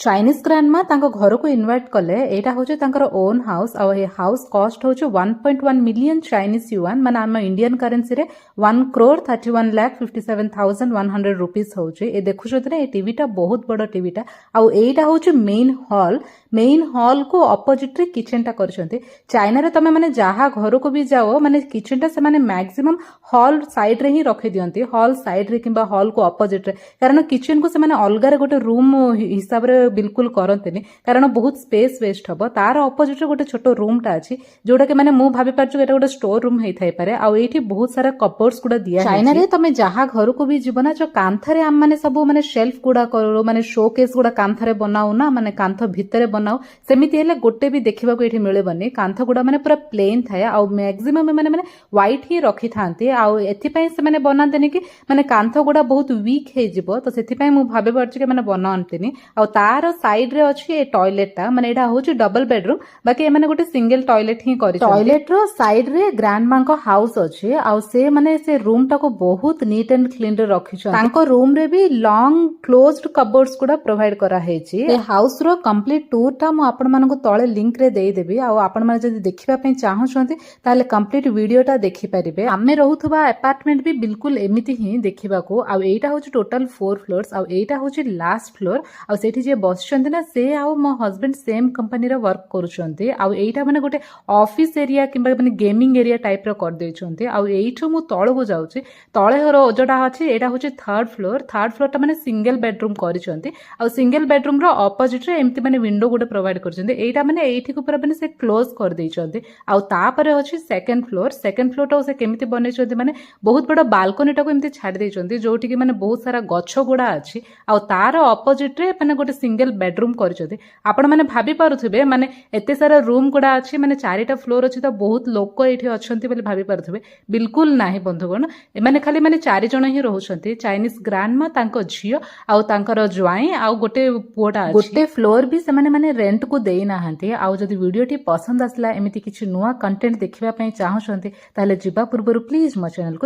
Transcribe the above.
Chinese ग्रांडमा तांको घर को इनवाइट कले एटा होचे तांकर ओन हाउस और ये हाउस कॉस्ट होचे 1.1 मिलियन चाइनीज युआन माने आम इंडियन करेंसी रे 1,31,57,100 रुपीस होचे। ए देखुछत रे ए टीवीटा बहुत बड़ टीवीटा आउ एटा होचे मेन हॉल को ऑपोजिट रे किचनटा करछन्ते। चाइना रे तमे माने जहा घर को भी जाओ माने किचनटा से माने मैक्सिमम हॉल साइड रे ही रखि दियंती, हॉल साइड रे किंबा हॉल को ऑपोजिट रे, कारण किचन को से माने अलगा रे गोटे रूम हिसाब रे बिल्कुल करंतेनी कारण बहुत स्पेस वेस्ट हबो। तार ऑपोजिट रे गोटे छोटो रूमटा अछि जोटा के माने मु भाबी पारछु एटा गोटे स्टोर रूम हेइ थाइ पारे। आ एठी बहुत सारा कपबोर्ड्स गुडा दिया है। चाइना रे तमे जहा घर को भी जीवना जो कांथरे आम माने सब माने शेल्फ गुडा करो माने शोकेस गुडा कांथरे बनाउ ना माने कांथ भितरे बनाउ सेमिति हेले गोटे भी देखिबा को एठी मिलेबनी। कांथ गुडा माने पूरा प्लेन थाए आ मैक्सिमम माने व्हाइट ही रखि थांती आ एथि पई से माने बनांतेनी कि माने कांथ गुडा बहुत वीक हे जिवो तो सेथि पई मु भाबे परछु कि माने बनांतेनी। आ तार साइड रे अछि ए टॉयलेटटा माने एटा होची डबल बेडरूम बाकी ए माने गोटे सिंगल टॉयलेट ही करि टॉयलेट रो साइड रे ग्रैंड मां को हाउस अछि आ से माने से रूम टा को बहुत नीट एंड क्लीन रे रखि छ। तांको रूम रे भी लॉन्ग क्लोज्ड कपबोर्ड्स गुडा प्रोवाइड करा हेची। ए हाउस रो कंप्लीट टूर टा मु आपण मानको तळे लिंक रे देई देबी आ आपण माने जदि देखिबा पई चाहछन्ती ताले कंप्लीट वीडियो टा देखि परिबे। आमे रहउथबा अपार्टमेंट भी बिल्कुल एमिति ही देखिबा को आ एटा होची टोटल 4 फ्लोर्स आ एटा होची लास्ट फ्लोर आ सेठी जे बसछन्ती ना से आ मो हस्बैंड सेम कंपनी रे वर्क करूछन्ती आ एटा माने गोटे ऑफिस एरिया किंबा माने गेमिंग एरिया टाइप रो कर देछन्ती। आ एठो मु तळ को जाउची तळे हरो ओजोटा अछि एटा होची थर्ड फ्लोर टा माने सिंगल बेडरूम करिछन्ती आ सिंगल बेडरूम रो ऑपोजिट रे एम्ति माने विंडो गोटे प्रोवाइड करछन्ती। एटा माने एठी को पूरा माने से क्लोज कर देछन्ती आ तापरे अछि सेकंड फ्लोर टा से केमिति बनेछन्ती माने बहुत बड़ बालकनी टा को एम्ति छाडी देछन्ती जोठी कि माने बहुत सारा गछ गुडा अछि आ तार ऑपोजिट रे माने गोटे सिंगल बेडरूम करिछन्ती। आपण माने भाबी पारुथिबे माने एते सारा रूम गुडा अछि माने चारिटा फ्लोर अछि तो बहुत लोक एठी अछन्ती बोली भाबी पारुथिबे, बिल्कुल नाही बंधुगण। ए माने खाली माने 4 जण ही रहउछन्ती, चाइनीज ग्रांडमा तांको झियो आ तांकर ज्वाई आ गोटे पुओटा अछि। गोटे फ्लोर भी से माने रेंट को देई नाहंती। आ जदि वीडियो टी पसंद आसला एमिति किछि नुवा कंटेंट देखिबा पई चाहछन्ती ताले जिबा पूर्वरु प्लीज मो चैनल को